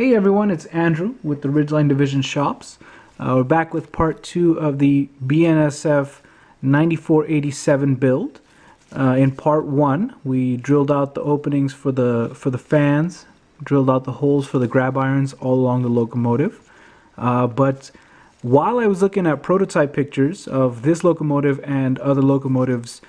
Hey everyone, it's Andrew with the Ridgeline Division Shops. We're back with part 2 of the BNSF 9487 build. In part 1, we drilled out the openings for the fans, drilled out the holes for the grab irons all along the locomotive. But while I was looking at prototype pictures of this locomotive and other locomotives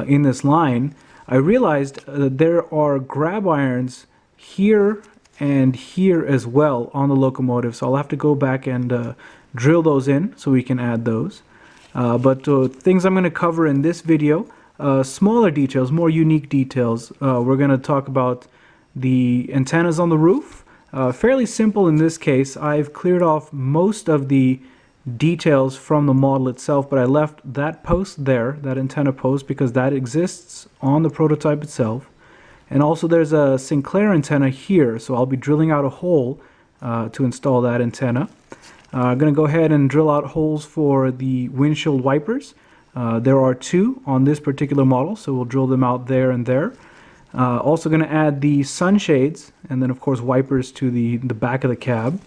in this line, I realized that there are grab irons here and here as well on the locomotive, so I'll have to go back and drill those in so we can add those. But things I'm going to cover in this video, smaller details, more unique details. We're going to talk about the antennas on the roof. Fairly simple in this case. I've cleared off most of the details from the model itself, but I left that post there, that antenna post, because that exists on the prototype itself. And also there's a Sinclair antenna here, so I'll be drilling out a hole to install that antenna. I'm going to go ahead and drill out holes for the windshield wipers. There are 2 on this particular model, so we'll drill them out there and there. Also going to add the sunshades, and then of course wipers to the back of the cab.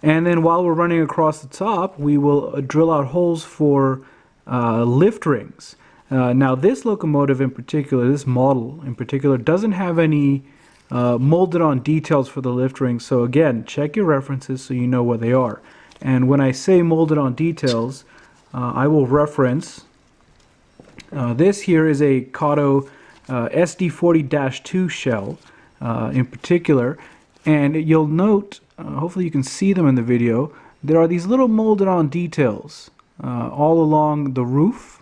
And then while we're running across the top, we will drill out holes for lift rings. Now this locomotive in particular, this model in particular, doesn't have any molded on details for the lift rings, so again, check your references so you know where they are. And when I say molded on details, I will reference this here is a Kato SD40-2 shell in particular, and you'll note, hopefully you can see them in the video, there are these little molded on details all along the roof.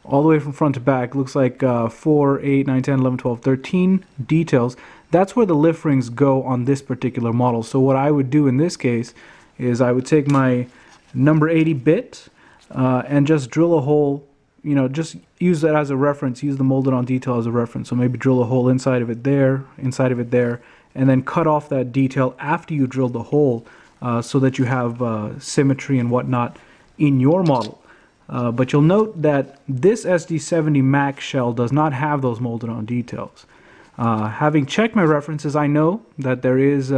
All the way from front to back. Looks like 4, 8, 9, 10, 11, 12, 13 details. That's where the lift rings go on this particular model. So what I would do in this case is I would take my number 80 bit and just drill a hole, you know, just use that as a reference, use the molded on detail as a reference. So maybe drill a hole inside of it there, and then cut off that detail after you drill the hole so that you have symmetry and whatnot in your model. But you'll note that this SD70MAC shell does not have those molded on details. Having checked my references, I know that there is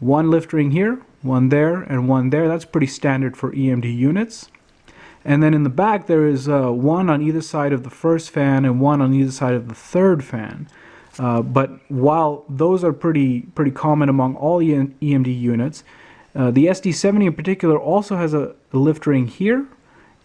one lift ring here, one there, and one there. That's pretty standard for EMD units. And then in the back there is one on either side of the first fan and one on either side of the third fan. But while those are pretty common among all EMD units, the SD70 in particular also has a lift ring here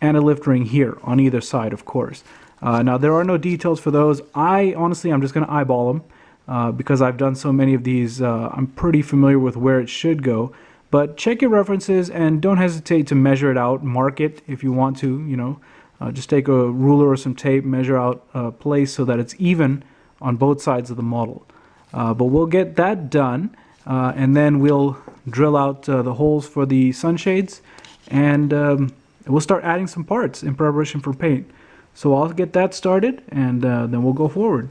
and a lift ring here on either side, of course. Now there are no details for those. I'm just going to eyeball them because I've done so many of these. I'm pretty familiar with where it should go. But check your references and don't hesitate to measure it out. Mark it if you want to. You know, just take a ruler or some tape, measure out a place so that it's even on both sides of the model. But we'll get that done, and then we'll drill out the holes for the sunshades, and we'll start adding some parts in preparation for paint. So I'll get that started, and then we'll go forward.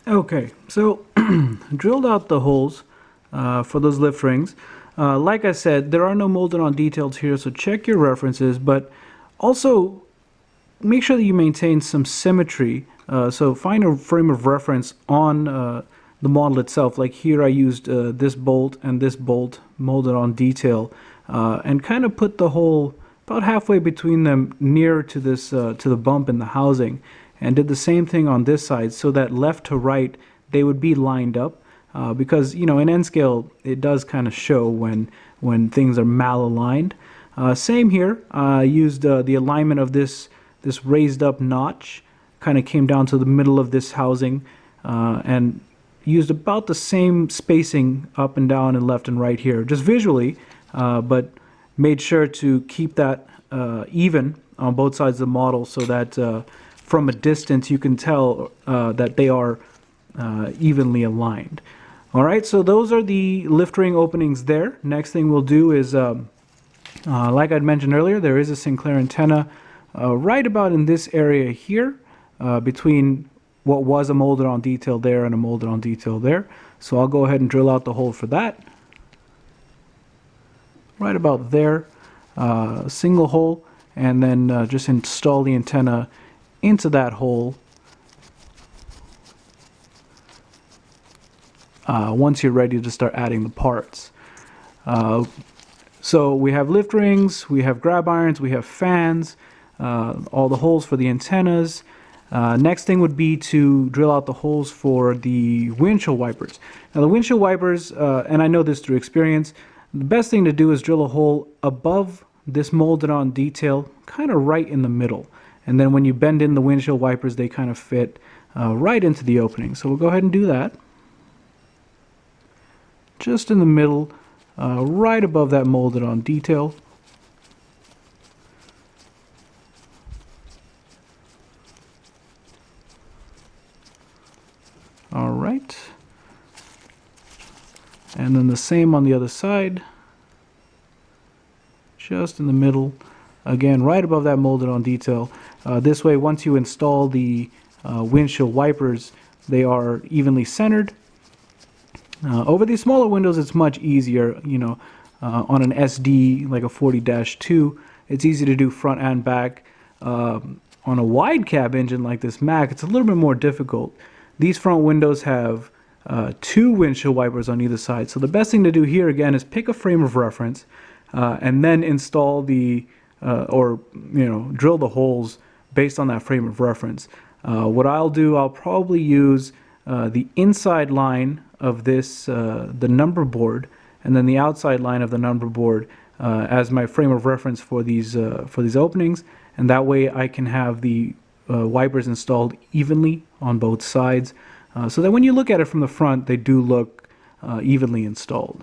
Okay, so drilled out the holes for those lift rings. Like I said, there are no molded on details here, so check your references, but also make sure that you maintain some symmetry. So find a frame of reference on the model itself. Like here I used this bolt and this bolt molded on detail, and kind of put the hole about halfway between them near to this to the bump in the housing. And did the same thing on this side so that left to right they would be lined up, because you know in N scale it does kind of show when things are malaligned. Same here. I used the alignment of this raised up notch, kind of came down to the middle of this housing, and used about the same spacing up and down and left and right here, just visually, but made sure to keep that even on both sides of the model so that from a distance you can tell that they are evenly aligned. Alright, so those are the lift ring openings there. Next thing we'll do is, like I'd mentioned earlier, there is a Sinclair antenna right about in this area here, between what was a molded on detail there and a molded on detail there. So I'll go ahead and drill out the hole for that. Right about there, single hole, and then just install the antenna into that hole once you're ready to start adding the parts. So we have lift rings, we have grab irons, we have fans, all the holes for the antennas. Next thing would be to drill out the holes for the windshield wipers. Now the windshield wipers, and I know this through experience, the best thing to do is drill a hole above this molded on detail, kind of right in the middle. And then when you bend in the windshield wipers, they kind of fit right into the opening. So we'll go ahead and do that. Just in the middle, right above that molded on detail. All right. And then the same on the other side. Just in the middle. Again, right above that molded on detail. This way, once you install the windshield wipers, they are evenly centered. Over these smaller windows, it's much easier, you know, on an SD like a 40-2, it's easy to do front and back. On a wide cab engine like this Mac, it's a little bit more difficult. These front windows have two windshield wipers on either side. So the best thing to do here again is pick a frame of reference and then install the, or you know, drill the holes based on that frame of reference. What I'll do, I'll probably use the inside line of this, the number board, and then the outside line of the number board as my frame of reference for these openings, and that way I can have the wipers installed evenly on both sides, so that when you look at it from the front, they do look evenly installed.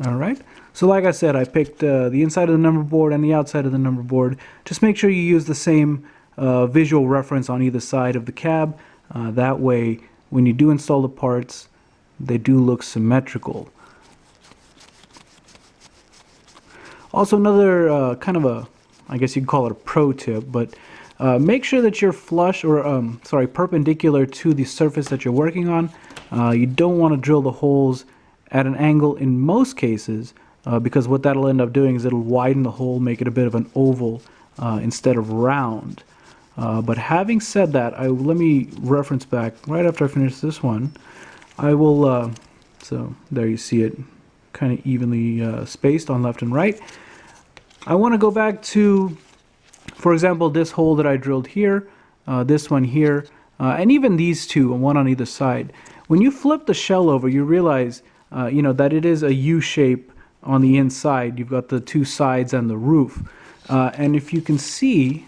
Alright, so like I said, I picked the inside of the number board and the outside of the number board. Just make sure you use the same visual reference on either side of the cab. That way, when you do install the parts, they do look symmetrical. Also, another kind of a, I guess you could call it a pro tip, but make sure that you're flush or, sorry, perpendicular to the surface that you're working on. You don't want to drill the holes at an angle in most cases, because what that'll end up doing is it'll widen the hole, make it a bit of an oval instead of round. But having said that, let me reference back right after I finish this one. I will, so there you see it kind of evenly spaced on left and right. I want to go back to, for example, this hole that I drilled here, this one here, and even these two, one on either side. When you flip the shell over, you realize you know, that it is a U shape on the inside. You've got the two sides and the roof. And if you can see,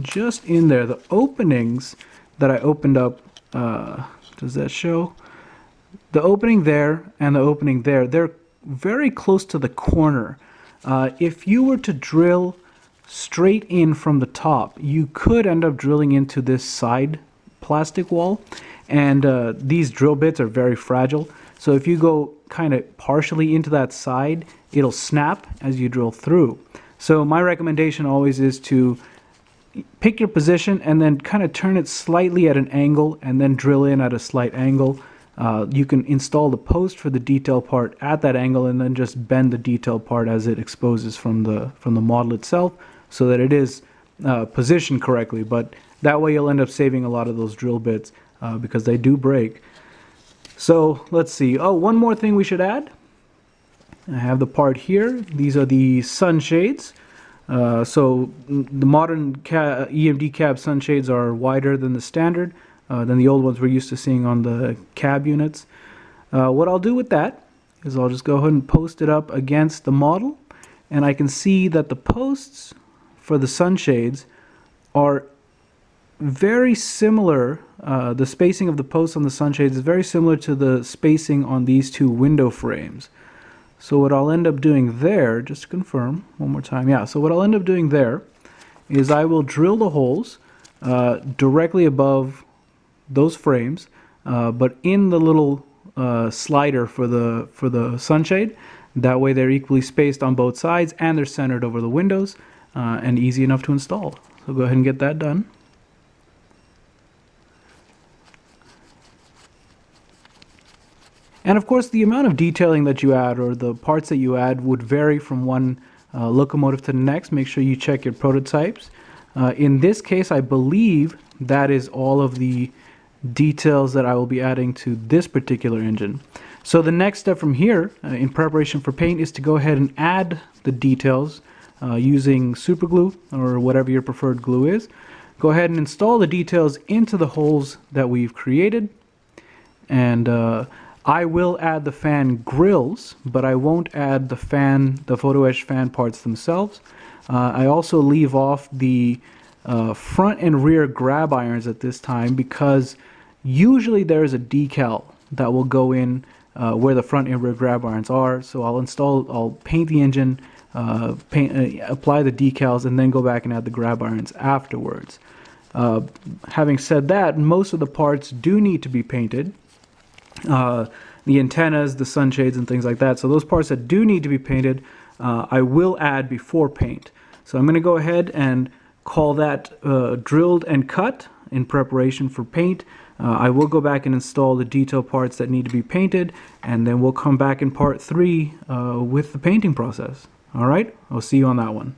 just in there, the openings that I opened up, does that show? The opening there and the opening there, they're very close to the corner. If you were to drill straight in from the top, you could end up drilling into this side plastic wall. And these drill bits are very fragile. So if you go kind of partially into that side, it'll snap as you drill through. So my recommendation always is to pick your position and then kind of turn it slightly at an angle and then drill in at a slight angle. You can install the post for the detail part at that angle and then just bend the detail part as it exposes from the model itself so that it is positioned correctly. But that way you'll end up saving a lot of those drill bits because they do break. So let's see. Oh, one more thing we should add. I have the part here. These are the sunshades. So the modern EMD cab sunshades are wider than the standard, than the old ones we're used to seeing on the cab units. What I'll do with that is I'll just go ahead and post it up against the model, and I can see that the posts for the sunshades are very similar. The spacing of the posts on the sunshades is very similar to the spacing on these two window frames. So what I'll end up doing there, just to confirm one more time, yeah, so what I'll end up doing there is I will drill the holes directly above those frames, but in the little slider for the sunshade. That way they're equally spaced on both sides and they're centered over the windows, and easy enough to install. So go ahead and get that done. And of course, the amount of detailing that you add, or the parts that you add, would vary from one locomotive to the next. Make sure you check your prototypes. In this case, I believe that is all of the details that I will be adding to this particular engine. So the next step from here, in preparation for paint, is to go ahead and add the details using super glue or whatever your preferred glue is. Go ahead and install the details into the holes that we've created, and I will add the fan grills, but I won't add the photo etch fan parts themselves. I also leave off the front and rear grab irons at this time, because usually there is a decal that will go in where the front and rear grab irons are. So I'll paint the engine, apply the decals, and then go back and add the grab irons afterwards. Having said that, most of the parts do need to be painted. The antennas, the sunshades, and things like that. So those parts that do need to be painted, I will add before paint. So I'm going to go ahead and call that drilled and cut in preparation for paint. I will go back and install the detail parts that need to be painted, and then we'll come back in part 3 with the painting process. All right, I'll see you on that one.